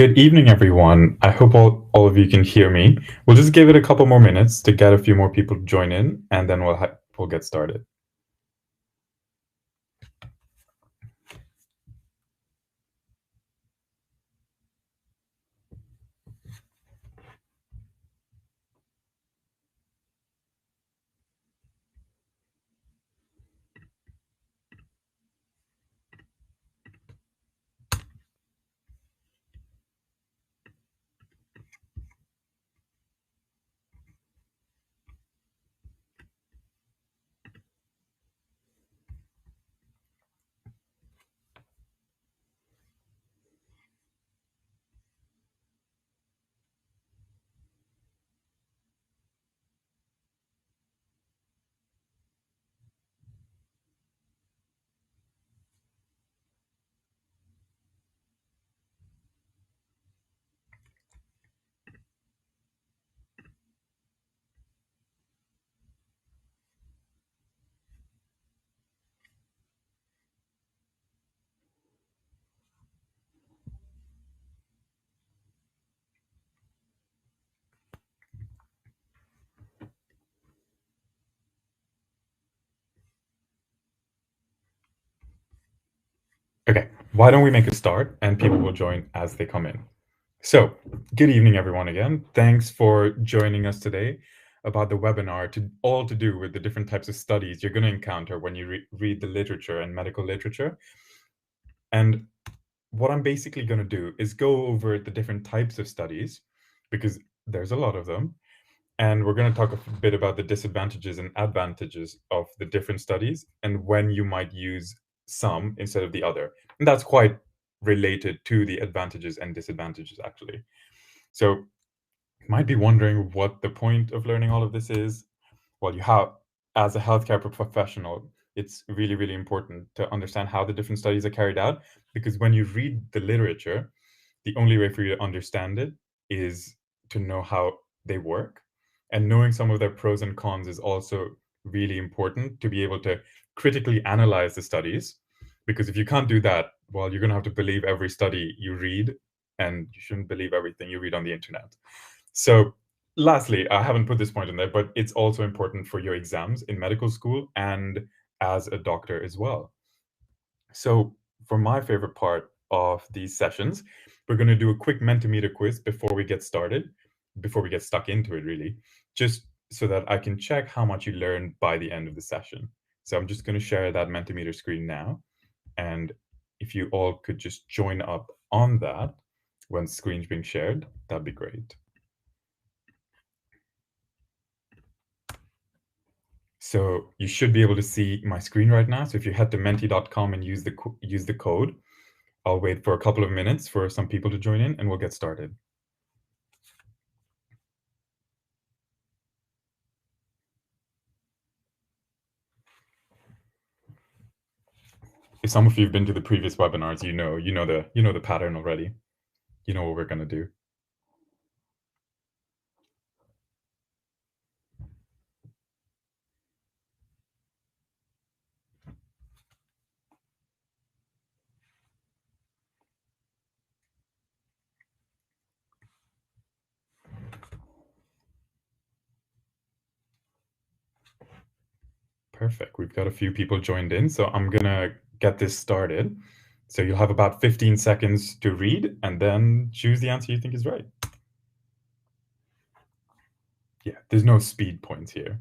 Good evening, everyone. I hope all of you can hear me. We'll just give it a couple more minutes to get a few more people to join in, and then we'll get started. Okay, why don't we make a start, and people will join as they come in. So, good evening, everyone, again. Thanks for joining us today about the webinar all to do with the different types of studies you're going to encounter when you read the literature and medical literature. And what I'm basically going to do is go over the different types of studies, because there's a lot of them, and we're going to talk a bit about the disadvantages and advantages of the different studies and when you might use some instead of the other. And that's quite related to the advantages and disadvantages, actually. So you might be wondering what the point of learning all of this is. Well, as a healthcare professional, it's really, really important to understand how the different studies are carried out, because when you read the literature, the only way for you to understand it is to know how they work. And knowing some of their pros and cons is also really important to be able to critically analyze the studies. Because if you can't do that, well, you're going to have to believe every study you read, and you shouldn't believe everything you read on the internet. So, lastly, I haven't put this point in there, but it's also important for your exams in medical school and as a doctor as well. So, for my favorite part of these sessions, we're going to do a quick Mentimeter quiz before we get started, before we get stuck into it, really, just so that I can check how much you learned by the end of the session. So, I'm just going to share that Mentimeter screen now. And if you all could just join up on that when the screen's being shared, that'd be great. So you should be able to see my screen right now. So if you head to menti.com and use the code, I'll wait for a couple of minutes for some people to join in, and we'll get started. If some of you have been to the previous webinars, you know the pattern already. You know what we're going to do. Perfect. We've got a few people joined in, so I'm going to get this started. So you'll have about 15 seconds to read and then choose the answer you think is right. Yeah, there's no speed points here.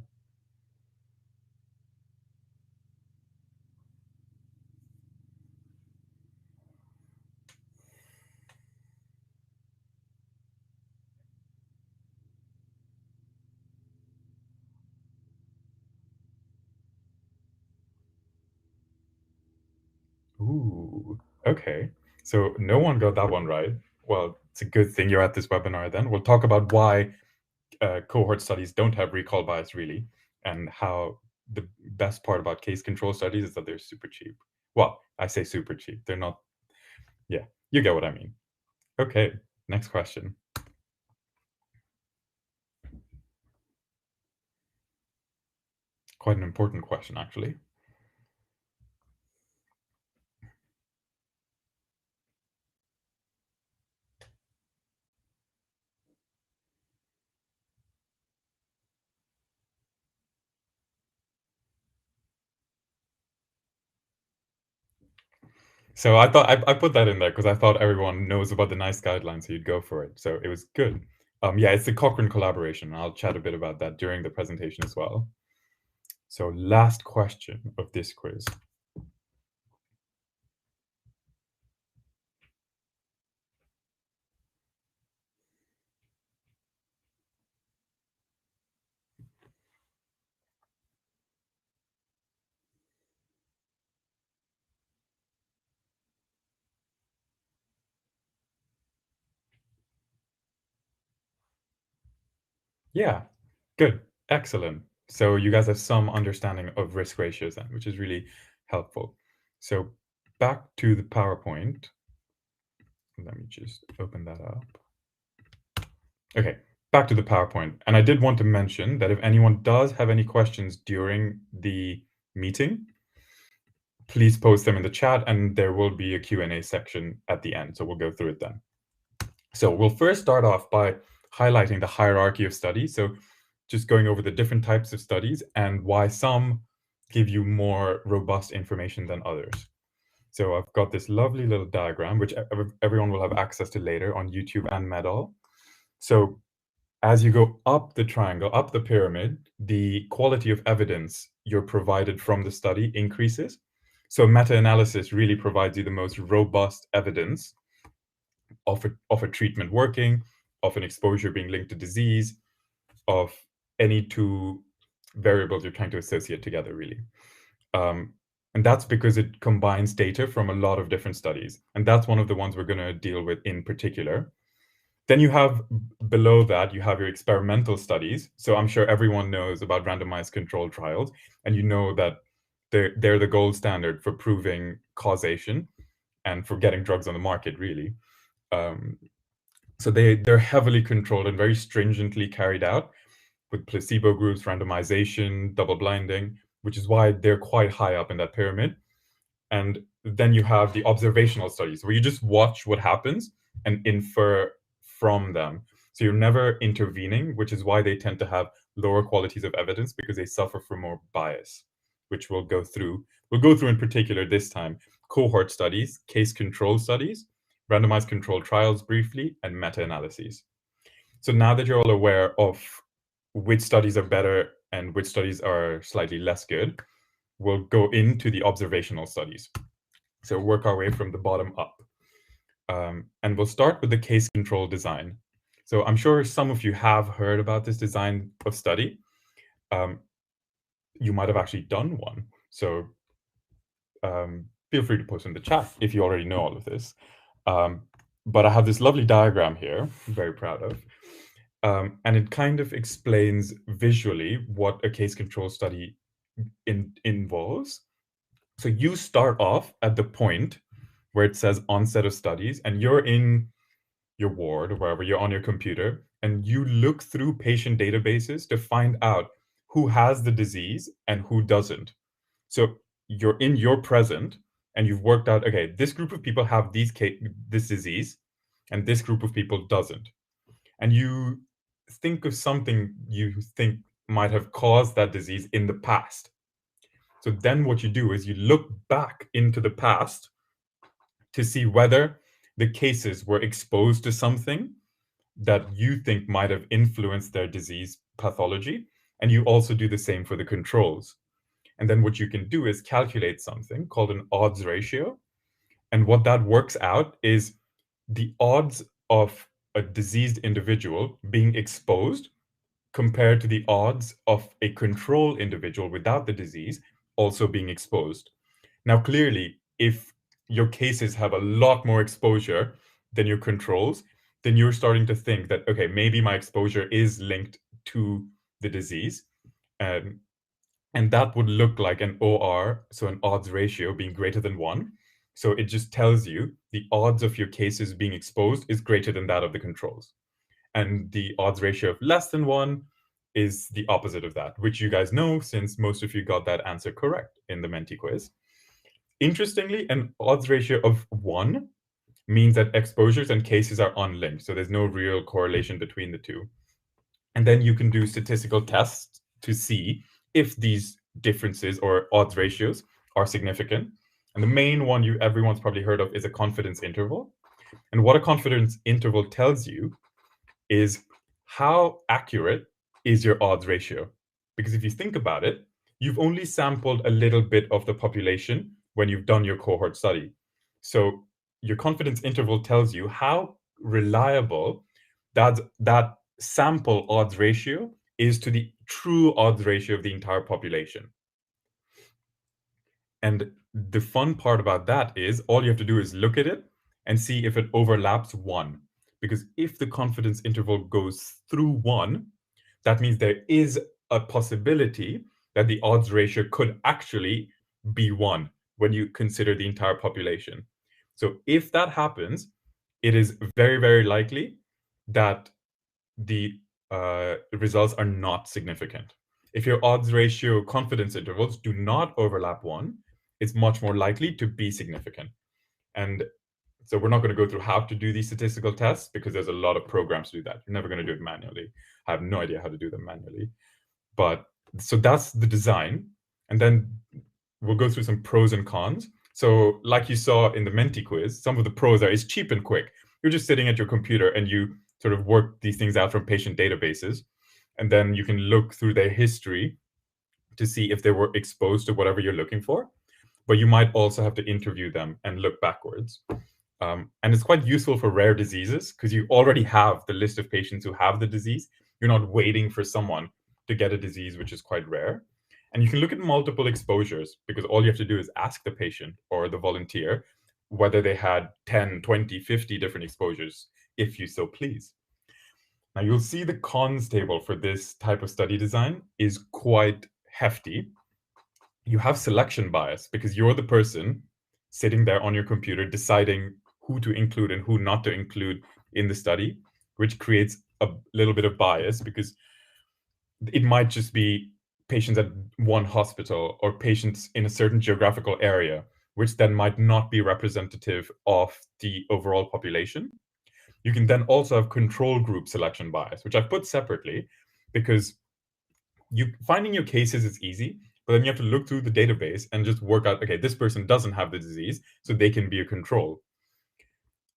Ooh, okay. So no one got that one right. Well, it's a good thing you're at this webinar then. We'll talk about why cohort studies don't have recall bias, really, and how the best part about case control studies is that they're super cheap. Well, I say super cheap. They're not, yeah, you get what I mean. Okay, next question. Quite an important question, actually. So I thought I put that in there because I thought everyone knows about the NICE guidelines, so you'd go for it. So it was good. Yeah, it's the Cochrane collaboration. I'll chat a bit about that during the presentation as well. So last question of this quiz. Yeah, good. Excellent. So you guys have some understanding of risk ratios then, which is really helpful. So back to the PowerPoint. Let me just open that up. Okay, back to the PowerPoint. And I did want to mention that if anyone does have any questions during the meeting, please post them in the chat and there will be a Q&A section at the end. So we'll go through it then. So we'll first start off by highlighting the hierarchy of studies. So just going over the different types of studies and why some give you more robust information than others. So I've got this lovely little diagram, which everyone will have access to later on YouTube and Medal. So as you go up the triangle, up the pyramid, the quality of evidence you're provided from the study increases. So meta-analysis really provides you the most robust evidence of a treatment working, of an exposure being linked to disease, of any two variables you're trying to associate together, really. Um, and that's because it combines data from a lot of different studies. And that's one of the ones we're going to deal with in particular. Then you have below that, you have your experimental studies. So I'm sure everyone knows about randomized controlled trials, and you know that they're the gold standard for proving causation and for getting drugs on the market, really. Um, so they're heavily controlled and very stringently carried out with placebo groups, randomization, double blinding, which is why they're quite high up in that pyramid. And then you have the observational studies where you just watch what happens and infer from them. So you're never intervening, which is why they tend to have lower qualities of evidence because they suffer from more bias, which we'll go through. We'll go through in particular this time cohort studies, case control studies, randomized controlled trials briefly, and meta analyses. So now that you're all aware of which studies are better and which studies are slightly less good, we'll go into the observational studies. So work our way from the bottom up. And we'll start with the case control design. So I'm sure some of you have heard about this design of study. Um, you might have actually done one. So feel free to post in the chat if you already know all of this. But I have this lovely diagram here, I'm very proud of. And it kind of explains visually what a case control study involves. So you start off at the point where it says onset of studies, and you're in your ward or wherever you're on your computer, and you look through patient databases to find out who has the disease and who doesn't. So you're in your present, and you've worked out, okay, this group of people have this disease, and this group of people doesn't. And you think of something you think might have caused that disease in the past. So then what you do is you look back into the past to see whether the cases were exposed to something that you think might have influenced their disease pathology. And you also do the same for the controls. And then what you can do is calculate something called an odds ratio. And what that works out is the odds of a diseased individual being exposed compared to the odds of a control individual without the disease also being exposed. Now, clearly, if your cases have a lot more exposure than your controls, then you're starting to think that, okay, maybe my exposure is linked to the disease. Um, and that would look like an OR, so an odds ratio being greater than one. So it just tells you the odds of your cases being exposed is greater than that of the controls. And the odds ratio of less than one is the opposite of that, which you guys know since most of you got that answer correct in the Menti quiz. Interestingly, an odds ratio of one means that exposures and cases are unlinked. So there's no real correlation between the two. And then you can do statistical tests to see if these differences or odds ratios are significant. And the main one everyone's probably heard of is a confidence interval. And what a confidence interval tells you is how accurate is your odds ratio. Because if you think about it, you've only sampled a little bit of the population when you've done your cohort study. So your confidence interval tells you how reliable that sample odds ratio is to the true odds ratio of the entire population. And the fun part about that is all you have to do is look at it and see if it overlaps 1. Because if the confidence interval goes through 1, that means there is a possibility that the odds ratio could actually be 1 when you consider the entire population. So if that happens, it is very, very likely that the results are not significant. If your odds ratio confidence intervals do not overlap 1, it's much more likely to be significant. And so we're not going to go through how to do these statistical tests because there's a lot of programs to do that. You're never going to do it manually. I have no idea how to do them manually. But so that's the design. And then we'll go through some pros and cons. So like you saw in the Menti quiz, some of the pros are it's cheap and quick. You're just sitting at your computer and you sort of work these things out from patient databases. And then you can look through their history to see if they were exposed to whatever you're looking for. But you might also have to interview them and look backwards. And it's quite useful for rare diseases because you already have the list of patients who have the disease. You're not waiting for someone to get a disease which is quite rare. And you can look at multiple exposures because all you have to do is ask the patient or the volunteer whether they had 10, 20, 50 different exposures, if you so please. Now, you'll see the cons table for this type of study design is quite hefty. You have selection bias because you're the person sitting there on your computer deciding who to include and who not to include in the study, which creates a little bit of bias because it might just be patients at one hospital or patients in a certain geographical area, which then might not be representative of the overall population. You can then also have control group selection bias, which I've put separately because finding your cases is easy, but then you have to look through the database and just work out, okay, this person doesn't have the disease, so they can be a control.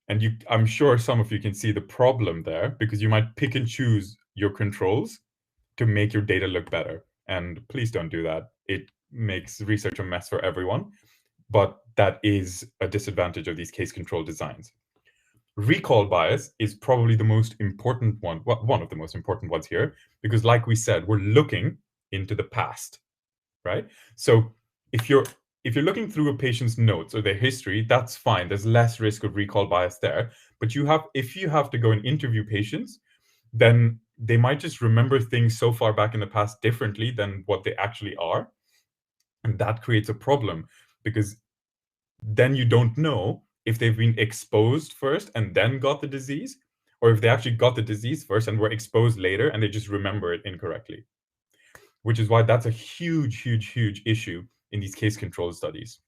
And I'm sure some of you can see the problem there because you might pick and choose your controls to make your data look better. And please don't do that. It makes research a mess for everyone, but that is a disadvantage of these case control designs. Recall bias is probably the most important one, one of the most important ones here, because like we said, we're looking into the past, right? So if you're looking through a patient's notes or their history, that's fine. There's less risk of recall bias there. But if you have to go and interview patients, then they might just remember things so far back in the past differently than what they actually are. And that creates a problem because then you don't know if they've been exposed first and then got the disease, or if they actually got the disease first and were exposed later and they just remember it incorrectly. Which is why that's a huge, huge, huge issue in these case control studies.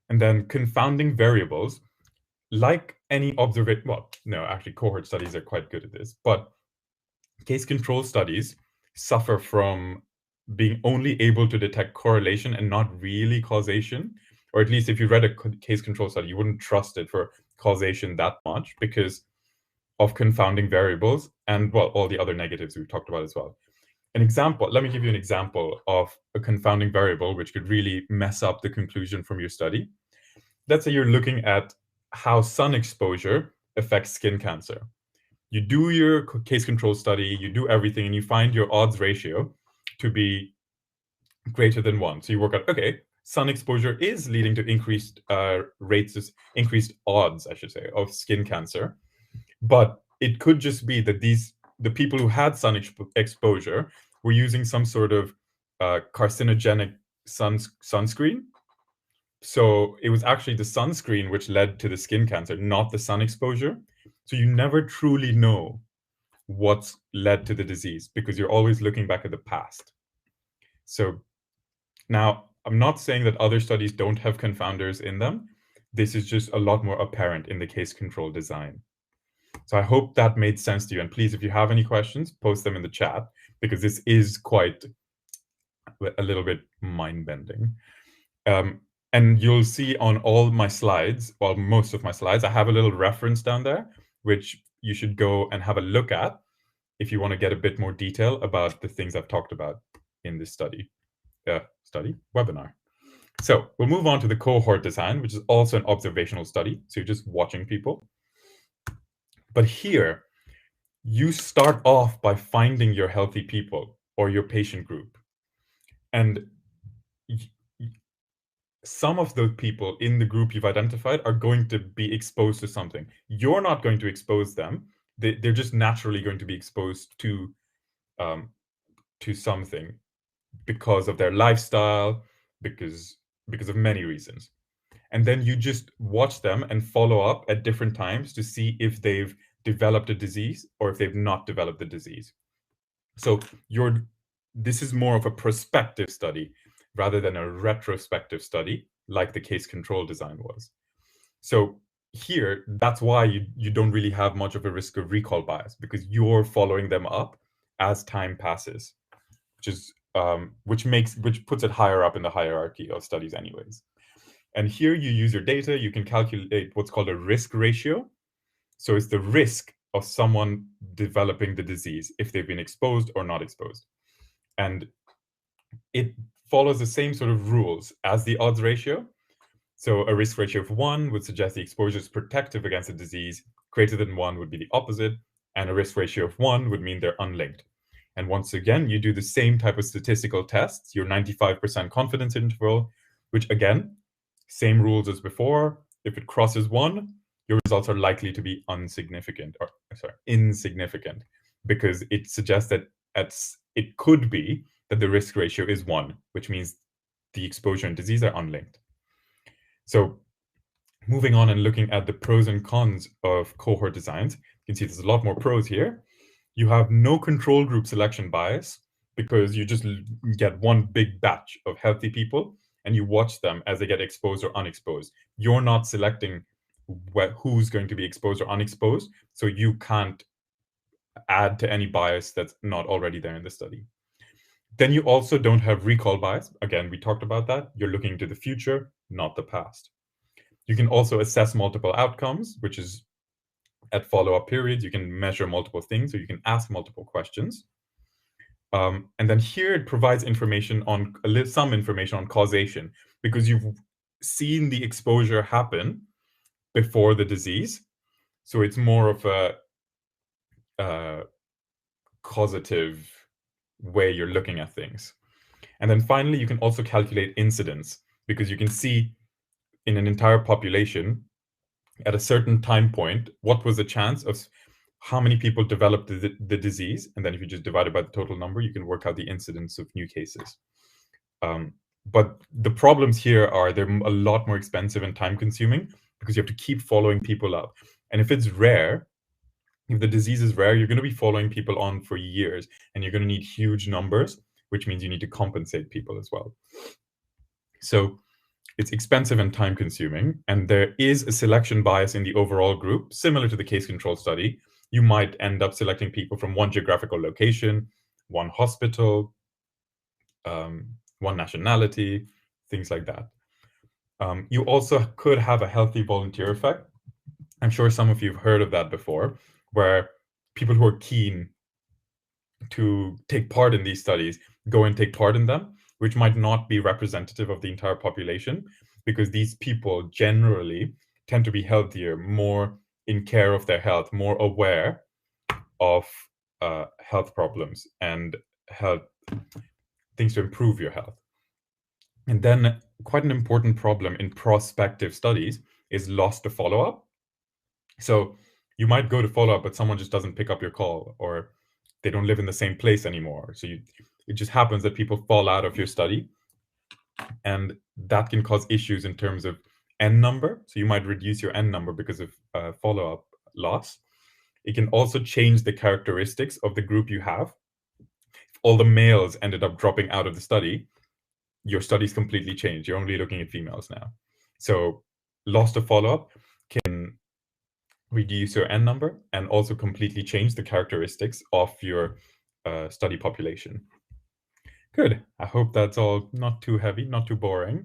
And then confounding variables, like any observation, well, no, actually, cohort studies are quite good at this, but case control studies suffer from being only able to detect correlation and not really causation. Or at least if you read a case control study, you wouldn't trust it for causation that much because of confounding variables and, well, all the other negatives we've talked about as well. Let me give you an example of a confounding variable which could really mess up the conclusion from your study. Let's say you're looking at how sun exposure affects skin cancer. You do your case control study, you do everything, and you find your odds ratio to be greater than 1. So you work out, okay, sun exposure is leading to increased increased odds, I should say, of skin cancer. But it could just be that the people who had sun exposure were using some sort of carcinogenic sunscreen. So it was actually the sunscreen which led to the skin cancer, not the sun exposure. So you never truly know what's led to the disease because you're always looking back at the past. So now I'm not saying that other studies don't have confounders in them. This is just a lot more apparent in the case control design. So I hope that made sense to you. And please, if you have any questions, post them in the chat because this is quite a little bit mind-bending. And you'll see on all my slides, well, most of my slides, I have a little reference down there, which you should go and have a look at if you want to get a bit more detail about the things I've talked about in this webinar. So we'll move on to the cohort design, which is also an observational study. So you're just watching people. But here, you start off by finding your healthy people or your patient group. And some of those people in the group you've identified are going to be exposed to something. You're not going to expose them. They're just naturally going to be exposed to something because of their lifestyle, because of many reasons. And then you just watch them and follow up at different times to see if they've developed a disease or if they've not developed the disease. So this is more of a prospective study rather than a retrospective study like the case control design was. So here, that's why you don't really have much of a risk of recall bias, because you're following them up as time passes, which puts it higher up in the hierarchy of studies anyways. And here you use your data, you can calculate what's called a risk ratio. So it's the risk of someone developing the disease if they've been exposed or not exposed. And it follows the same sort of rules as the odds ratio. So a risk ratio of 1 would suggest the exposure is protective against a disease. Greater than 1 would be the opposite. And a risk ratio of 1 would mean they're unlinked. And once again, you do the same type of statistical tests, your 95% confidence interval, which again, same rules as before. If it crosses 1, your results are likely to be insignificant, because it suggests that it could be that the risk ratio is 1, which means the exposure and disease are unlinked. So moving on and looking at the pros and cons of cohort designs, you can see there's a lot more pros here. You have no control group selection bias, because you just get one big batch of healthy people and you watch them as they get exposed or unexposed. You're not selecting who's going to be exposed or unexposed, so you can't add to any bias that's not already there in the study. Then you also don't have recall bias. Again, we talked about that. You're looking to the future, not the past. You can also assess multiple outcomes, which is at follow-up periods, you can measure multiple things, or you can ask multiple questions. And then here it provides information on some information on causation, because you've seen the exposure happen before the disease. So it's more of a causative way you're looking at things. And then finally, you can also calculate incidence, because you can see in an entire population at a certain time point what was the chance of how many people developed the disease. And then if you just divide it by the total number, you can work out the incidence of new cases. But the problems here are they're a lot more expensive and time consuming, because you have to keep following people up. And if it's rare, if the disease is rare, you're going to be following people on for years, and you're going to need huge numbers, which means you need to compensate people as well. So it's expensive and time consuming, and there is a selection bias in the overall group, similar to the case control study. You might end up selecting people from one geographical location, one hospital, one nationality, things like that. You also could have a healthy volunteer effect. I'm sure some of you have heard of that before, where people who are keen to take part in these studies go and take part in them, which might not be representative of the entire population, because these people generally tend to be healthier, more in care of their health, more aware of health problems and health things to improve your health. And then quite an important problem in prospective studies is loss to follow-up. So you might go to follow-up, but someone just doesn't pick up your call, or they don't live in the same place anymore. So it just happens that people fall out of your study, and that can cause issues in terms of N number. So you might reduce your N number because of follow-up loss. It can also change the characteristics of the group you have. If all the males ended up dropping out of the study, your study's completely changed. You're only looking at females now. So loss to follow-up can reduce your N number and also completely change the characteristics of your study population. Good. I hope that's all not too heavy, not too boring.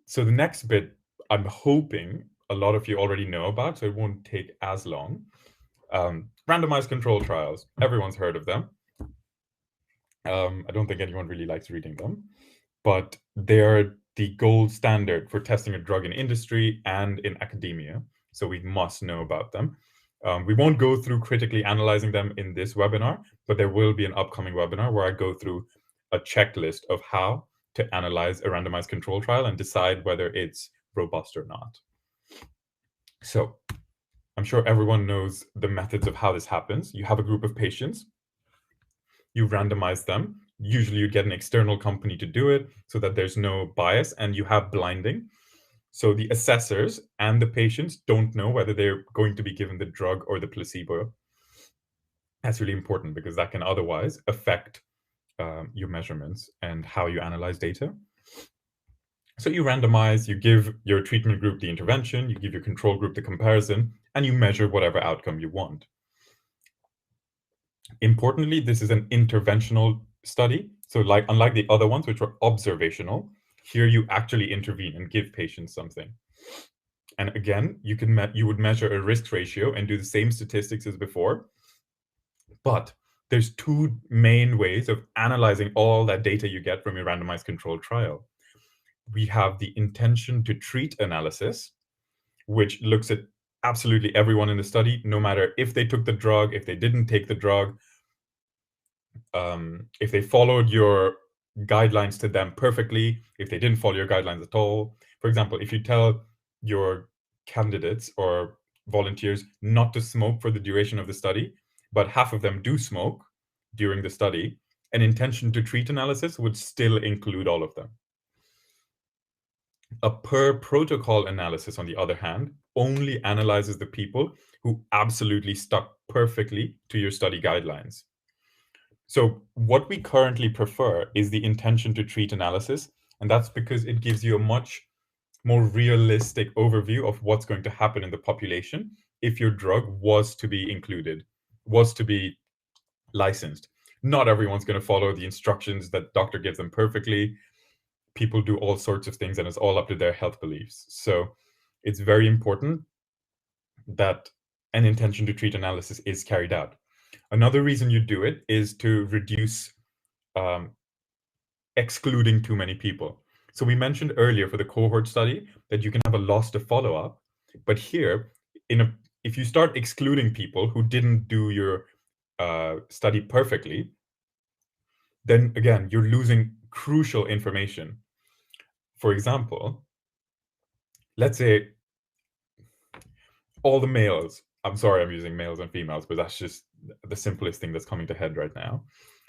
So the next bit, I'm hoping a lot of you already know about, so it won't take as long. Randomized control trials. Everyone's heard of them. I don't think anyone really likes reading them, but they're the gold standard for testing a drug in industry and in academia. So we must know about them. We won't go through critically analyzing them in this webinar, but there will be an upcoming webinar where I go through a checklist of how to analyze a randomized control trial and decide whether it's robust or not. So I'm sure everyone knows the methods of how this happens. You have a group of patients, you randomize them. Usually you get an external company to do it so that there's no bias, and you have blinding. So the assessors and the patients don't know whether they're going to be given the drug or the placebo. That's really important because that can otherwise affect your measurements and how you analyze data. So you randomize, you give your treatment group the intervention, you give your control group the comparison, and you measure whatever outcome you want. Importantly, this is an interventional study. So unlike the other ones, which were observational, here you actually intervene and give patients something. And again, you would measure a risk ratio and do the same statistics as before. But there's two main ways of analyzing all that data you get from your randomized controlled trial. We have the intention to treat analysis, which looks at absolutely everyone in the study, no matter if they took the drug, if they didn't take the drug, if they followed your guidelines to them perfectly, if they didn't follow your guidelines at all. For example, if you tell your candidates or volunteers not to smoke for the duration of the study, but half of them do smoke during the study, an intention to treat analysis would still include all of them. A per protocol analysis, on the other hand, only analyzes the people who absolutely stuck perfectly to your study guidelines. So what we currently prefer is the intention to treat analysis, and that's because it gives you a much more realistic overview of what's going to happen in the population if your drug was to be included, was to be licensed. Not everyone's going to follow the instructions that doctor gives them perfectly. People do all sorts of things, and it's all up to their health beliefs. So it's very important that an intention to treat analysis is carried out. Another reason you do it is to reduce excluding too many people. So we mentioned earlier for the cohort study that you can have a loss to follow-up, but here, if you start excluding people who didn't do your study perfectly, then again, you're losing crucial information. For example, let's say all the males, I'm sorry I'm using males and females, but that's just the simplest thing that's coming to head right now.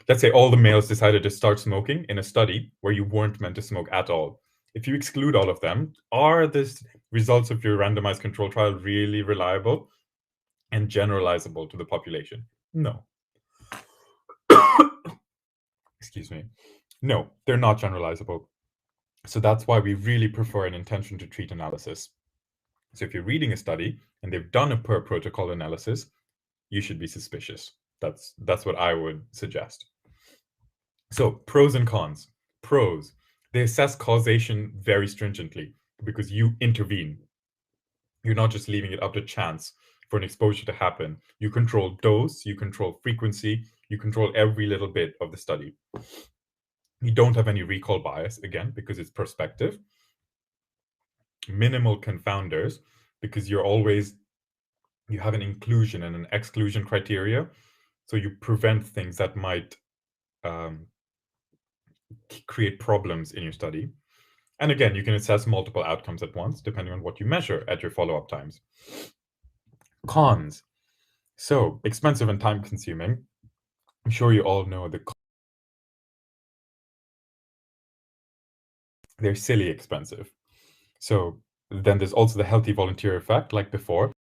Let's say all the males decided to start smoking in a study where you weren't meant to smoke at all. If you exclude all of them, are the results of your randomized control trial really reliable and generalizable to the population? No. Excuse me. No, they're not generalizable. So that's why we really prefer an intention to treat analysis. So if you're reading a study and they've done a per protocol analysis, you should be suspicious. That's what I would suggest. So pros and cons. Pros, they assess causation very stringently because you intervene. You're not just leaving it up to chance for an exposure to happen. You control dose, you control frequency, you control every little bit of the study. You don't have any recall bias, again, because it's prospective. Minimal confounders, because you have an inclusion and an exclusion criteria. So you prevent things that might create problems in your study. And again, you can assess multiple outcomes at once, depending on what you measure at your follow-up times. Cons. So expensive and time consuming. I'm sure you all know they're silly expensive. So then there's also the healthy volunteer effect, like before.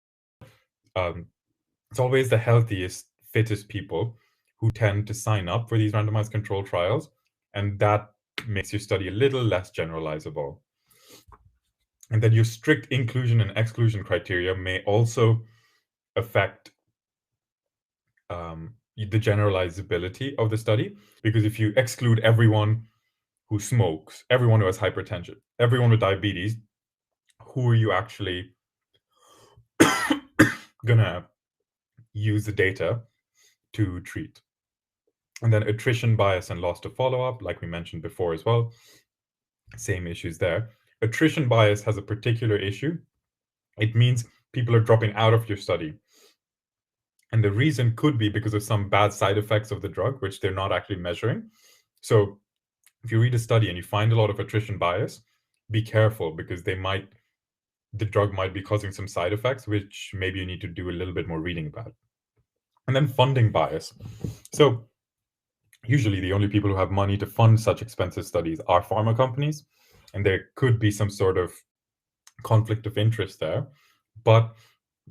It's always the healthiest, fittest people who tend to sign up for these randomized control trials, and that makes your study a little less generalizable. And then your strict inclusion and exclusion criteria may also affect the generalizability of the study, because if you exclude everyone who smokes, everyone who has hypertension, everyone with diabetes, who are you actually gonna use the data to treat? And then attrition bias and loss to follow-up, like we mentioned before as well, same issues there. Attrition bias has a particular issue. It means people are dropping out of your study. And the reason could be because of some bad side effects of the drug, which they're not actually measuring. So if you read a study and you find a lot of attrition bias, be careful, because the drug might be causing some side effects, which maybe you need to do a little bit more reading about. And then funding bias. So usually the only people who have money to fund such expensive studies are pharma companies, and there could be some sort of conflict of interest there. But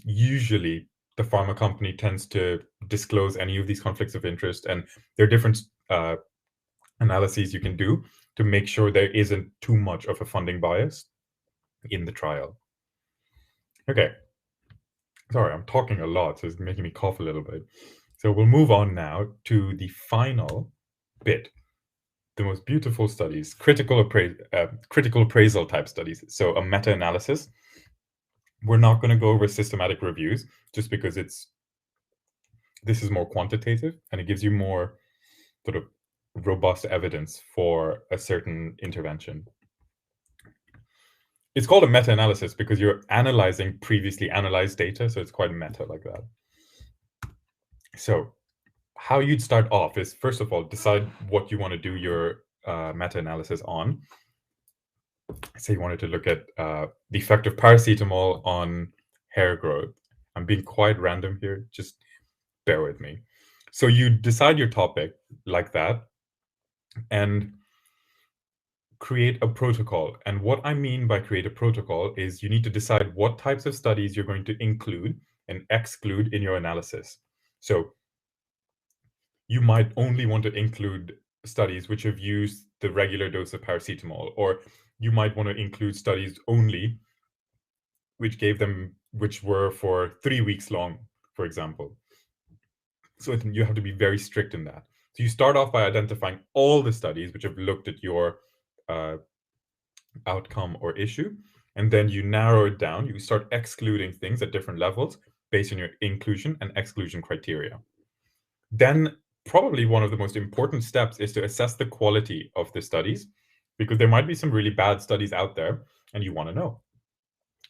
usually the pharma company tends to disclose any of these conflicts of interest, and there are different analyses you can do to make sure there isn't too much of a funding bias in the trial. Okay, sorry, I'm talking a lot, so it's making me cough a little bit. So we'll move on now to the final bit, the most beautiful studies, critical appraisal type studies. So a meta-analysis. We're not going to go over systematic reviews just because this is more quantitative and it gives you more sort of robust evidence for a certain intervention. It's called a meta-analysis because you're analyzing previously analyzed data, so it's quite meta like that. So how you'd start off is, first of all, decide what you want to do your meta-analysis on. Say you wanted to look at the effect of paracetamol on hair growth. I'm being quite random here, just bear with me. So you decide your topic like that and create a protocol. And what I mean by create a protocol is you need to decide what types of studies you're going to include and exclude in your analysis. So you might only want to include studies which have used the regular dose of paracetamol, or you might want to include studies only which were for 3 weeks long, for example. So you have to be very strict in that. So you start off by identifying all the studies which have looked at your outcome or issue, and then you narrow it down. You start excluding things at different levels based on your inclusion and exclusion criteria. Then probably one of the most important steps is to assess the quality of the studies, because there might be some really bad studies out there and you want to know.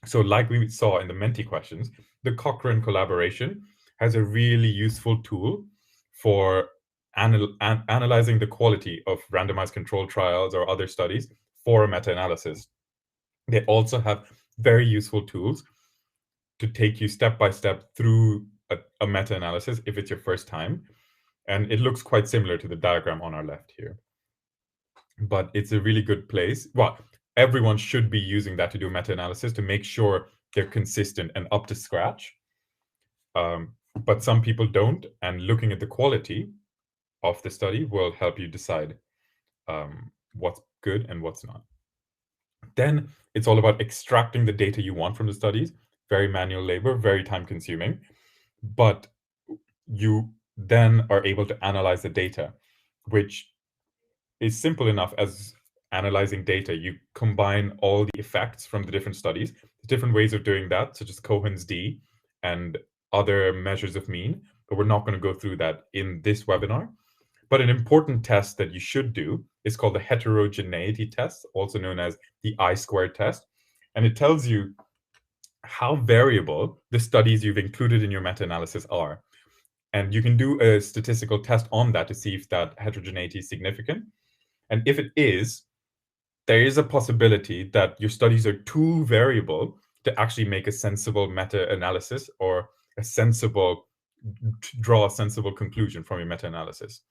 So like we saw in the Menti questions, the Cochrane collaboration has a really useful tool for analyzing the quality of randomized controlled trials or other studies for a meta-analysis. They also have very useful tools to take you step by step through a meta-analysis if it's your first time. And it looks quite similar to the diagram on our left here. But it's a really good place. Well, everyone should be using that to do meta-analysis to make sure they're consistent and up to scratch. But some people don't, and looking at the quality of the study will help you decide what's good and what's not. Then it's all about extracting the data you want from the studies. Very manual labor, very time consuming, but you then are able to analyze the data, which is simple enough as analyzing data. You combine all the effects from the different studies, different ways of doing that, such as Cohen's d and other measures of mean, but we're not going to go through that in this webinar. But an important test that you should do is called the heterogeneity test, also known as the I-squared test. And it tells you how variable the studies you've included in your meta-analysis are. And you can do a statistical test on that to see if that heterogeneity is significant. And if it is, there is a possibility that your studies are too variable to actually make a sensible meta-analysis or draw a sensible conclusion from your meta-analysis.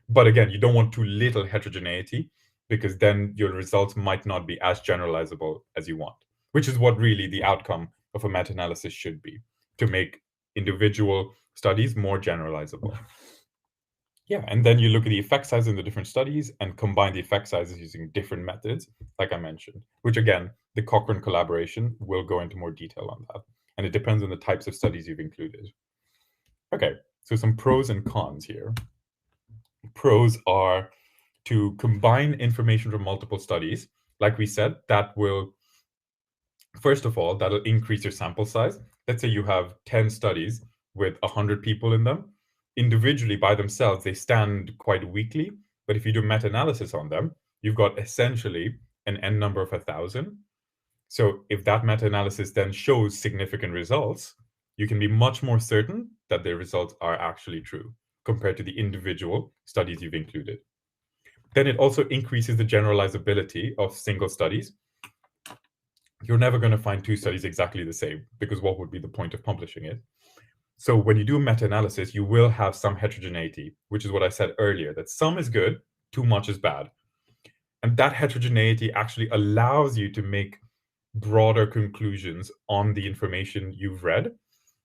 But again, you don't want too little heterogeneity, because then your results might not be as generalizable as you want, which is what really the outcome of a meta-analysis should be, to make individual studies more generalizable. Yeah, and then you look at the effect size in the different studies and combine the effect sizes using different methods, like I mentioned, which again, the Cochrane collaboration will go into more detail on that. And it depends on the types of studies you've included. Okay, so some pros and cons here. Pros are to combine information from multiple studies. Like we said, that will, first of all, that'll increase your sample size. Let's say you have 10 studies with 100 people in them. Individually, by themselves, they stand quite weakly. But if you do meta-analysis on them, you've got essentially an n number of 1,000. So if that meta-analysis then shows significant results, you can be much more certain that the results are actually true compared to the individual studies you've included. Then it also increases the generalizability of single studies. You're never going to find two studies exactly the same, because what would be the point of publishing it? So when you do meta-analysis, you will have some heterogeneity, which is what I said earlier, that some is good, too much is bad. And that heterogeneity actually allows you to make broader conclusions on the information you've read.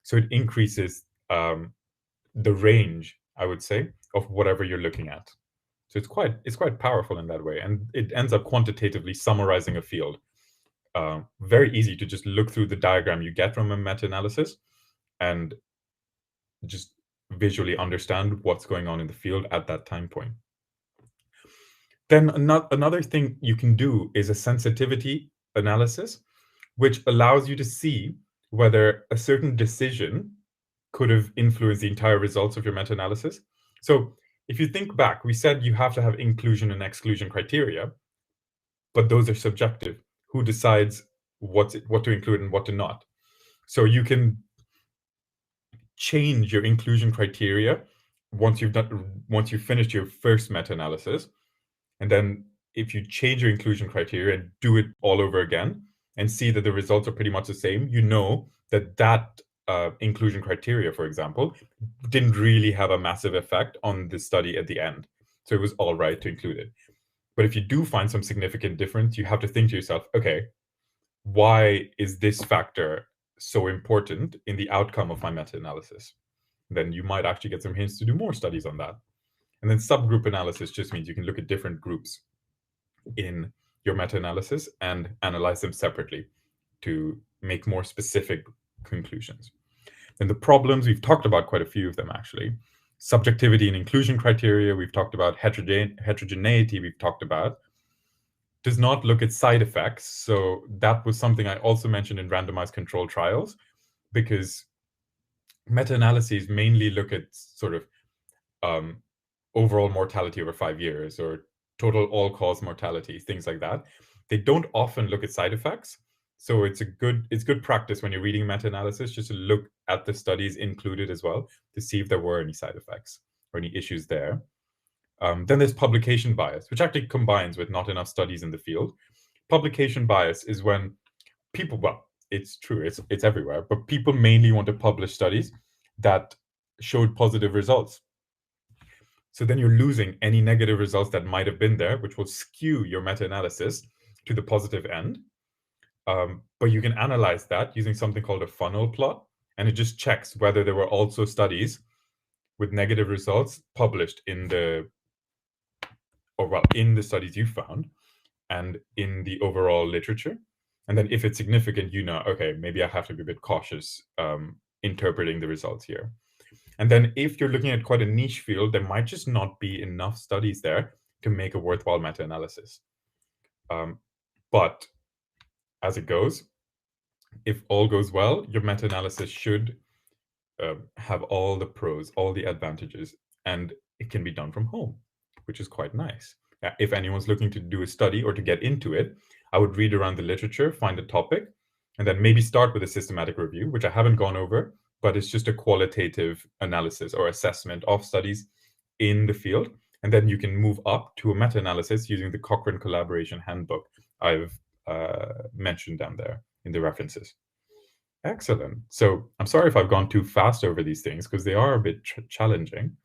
So it increases the range, I would say, of whatever you're looking at. So it's quite powerful in that way, and it ends up quantitatively summarizing a field. Very easy to just look through the diagram you get from a meta-analysis and just visually understand what's going on in the field at that time point. Then another thing you can do is a sensitivity analysis, which allows you to see whether a certain decision could have influenced the entire results of your meta-analysis. So if you think back, we said you have to have inclusion and exclusion criteria, but those are subjective. Who decides what to include and what to not? So you can change your inclusion criteria once you've finished your first meta-analysis, and then if you change your inclusion criteria and do it all over again and see that the results are pretty much the same, you know that inclusion criteria, for example, didn't really have a massive effect on the study at the end. So it was all right to include it. But if you do find some significant difference, you have to think to yourself, okay, why is this factor so important in the outcome of my meta-analysis? Then you might actually get some hints to do more studies on that. And then subgroup analysis just means you can look at different groups in your meta-analysis and analyze them separately to make more specific conclusions. And the problems, we've talked about quite a few of them actually. Subjectivity and inclusion criteria, we've talked about. Heterogeneity, we've talked about. Does not look at side effects. So that was something I also mentioned in randomized controlled trials, because meta-analyses mainly look at sort of overall mortality over 5 years or total all-cause mortality, things like that. They don't often look at side effects. So it's good practice when you're reading meta-analysis just to look at the studies included as well to see if there were any side effects or any issues there. Then there's publication bias, which actually combines with not enough studies in the field. Publication bias is when people, well, it's true, it's everywhere, but people mainly want to publish studies that showed positive results. So then you're losing any negative results that might have been there, which will skew your meta-analysis to the positive end. But you can analyze that using something called a funnel plot, and it just checks whether there were also studies with negative results published in the studies you found and in the overall literature. And then if it's significant, you know, okay, maybe I have to be a bit cautious interpreting the results here. And then if you're looking at quite a niche field, there might just not be enough studies there to make a worthwhile meta-analysis. But as it goes, if all goes well, your meta-analysis should have all the pros, all the advantages, and it can be done from home, which is quite nice. If anyone's looking to do a study or to get into it, I would read around the literature, find a topic, and then maybe start with a systematic review, which I haven't gone over, but it's just a qualitative analysis or assessment of studies in the field. And then you can move up to a meta-analysis using the Cochrane Collaboration Handbook I've mentioned down there in the references. Excellent. So I'm sorry if I've gone too fast over these things because they are a bit challenging.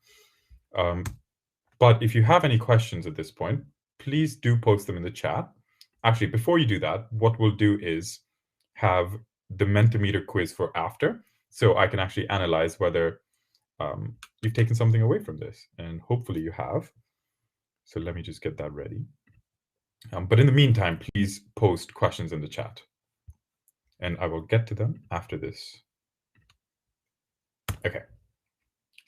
But if you have any questions at this point, please do post them in the chat. Actually, before you do that, what we'll do is have the Mentimeter quiz for after, so I can actually analyze whether you've taken something away from this, and hopefully you have. So let me just get that ready. But in the meantime, please post questions in the chat, and I will get to them after this. Okay.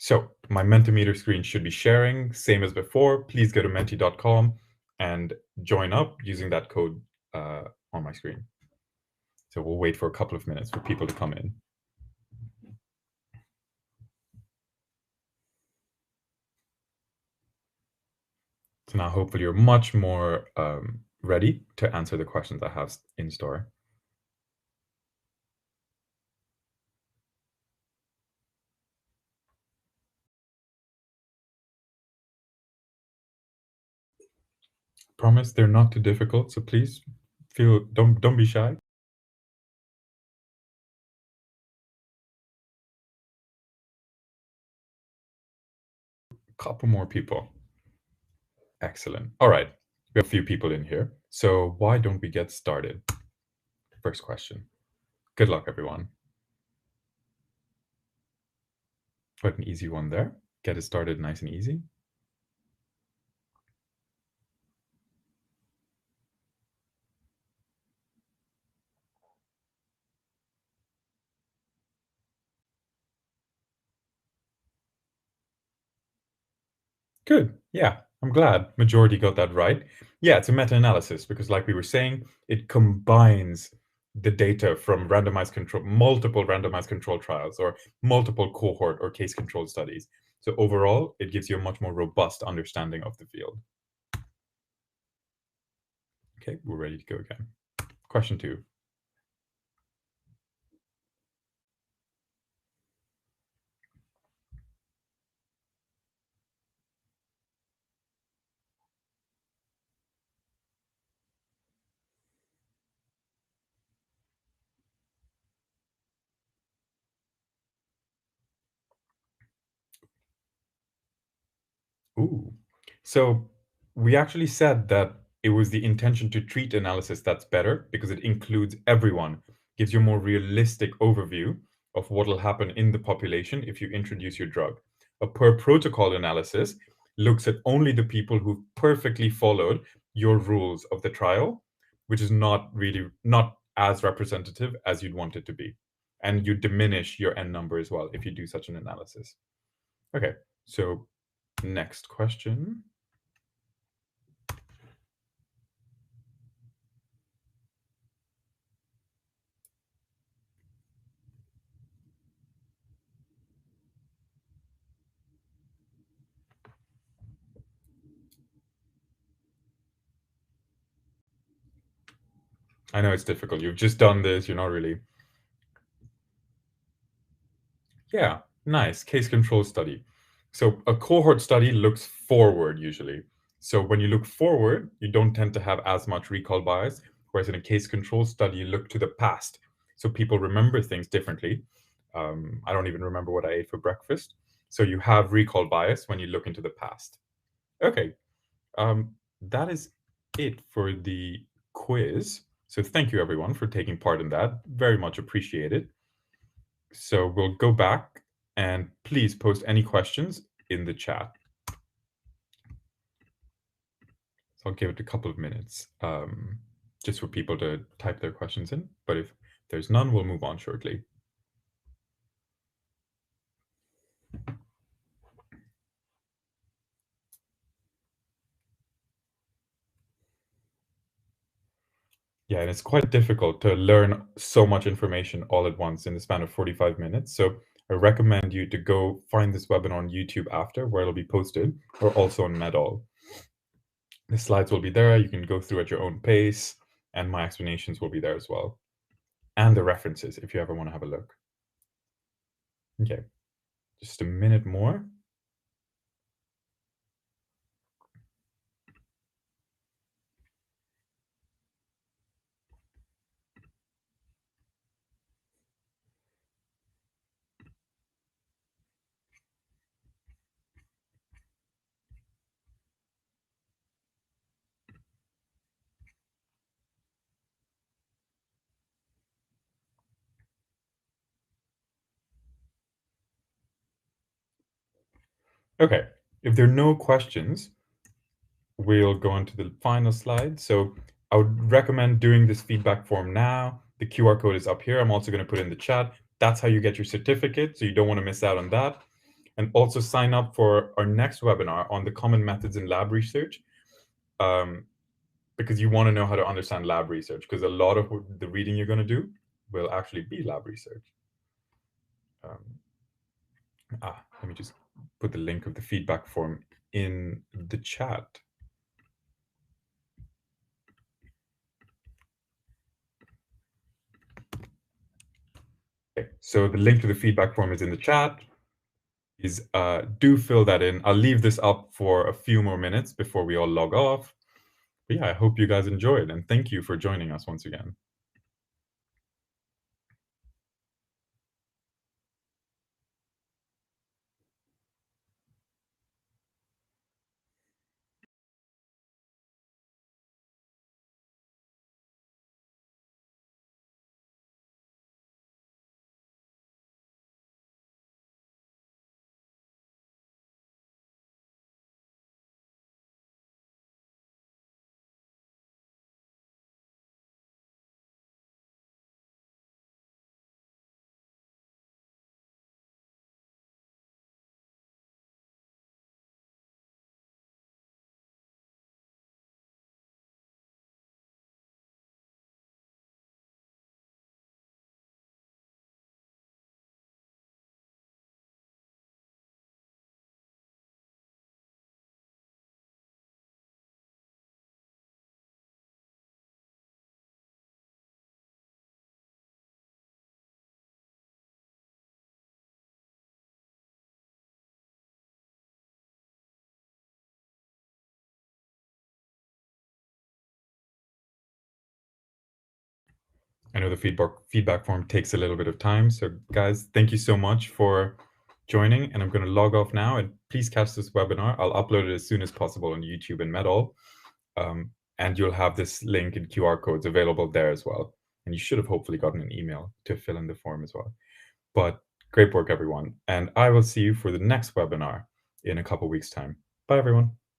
So my Mentimeter screen should be sharing, same as before. Please go to menti.com and join up using that code on my screen. So we'll wait for a couple of minutes for people to come in. So now hopefully you're much more ready to answer the questions I have in store. Promise they're not too difficult, so please don't be shy. Couple more people. Excellent. All right. We have a few people in here. So why don't we get started? First question. Good luck, everyone. Put an easy one there. Get it started nice and easy. Good. Yeah, I'm glad majority got that right. Yeah, it's a meta-analysis because like we were saying, it combines the data from multiple randomized control trials or multiple cohort or case control studies. So overall, it gives you a much more robust understanding of the field. Okay, we're ready to go again. Question 2. Ooh. So we actually said that it was the intention to treat analysis that's better because it includes everyone, gives you a more realistic overview of what will happen in the population if you introduce your drug. A per protocol analysis looks at only the people who perfectly followed your rules of the trial, which is not as representative as you'd want it to be. And you diminish your N number as well if you do such an analysis. Okay, so next question. I know it's difficult. You've just done this. You're not really. Yeah, nice. Case control study. So a cohort study looks forward usually. So when you look forward, you don't tend to have as much recall bias. Whereas in a case control study, you look to the past. So people remember things differently. I don't even remember what I ate for breakfast. So you have recall bias when you look into the past. Okay, that is it for the quiz. So thank you everyone for taking part in that. Very much appreciated. So we'll go back and please post any questions in the chat. So I'll give it a couple of minutes just for people to type their questions in. But if there's none, we'll move on shortly. Yeah, and it's quite difficult to learn so much information all at once in the span of 45 minutes. So I recommend you to go find this webinar on YouTube after, where it'll be posted, or also on Medall. The slides will be there. You can go through at your own pace, and my explanations will be there as well. And the references if you ever want to have a look. Okay, just a minute more. Okay, if there are no questions, we'll go on to the final slide. So I would recommend doing this feedback form now. The QR code is up here. I'm also going to put in the chat. That's how you get your certificate, so you don't want to miss out on that. and also sign up for our next webinar on the common methods in lab research, because you want to know how to understand lab research, because a lot of the reading you're going to do will actually be lab research. Let me just put the link of the feedback form in the chat. Okay, so the link to the feedback form is in the chat. Please do fill that in. I'll leave this up for a few more minutes before we all log off. But yeah, I hope you guys enjoyed, and thank you for joining us once again. I know the feedback form takes a little bit of time. So guys, thank you so much for joining, and I'm going to log off now. And please catch this webinar. I'll upload it as soon as possible on YouTube and Medall. And you'll have this link and QR codes available there as well. And you should have hopefully gotten an email to fill in the form as well. But great work, everyone. And I will see you for the next webinar in a couple weeks' time. Bye, everyone.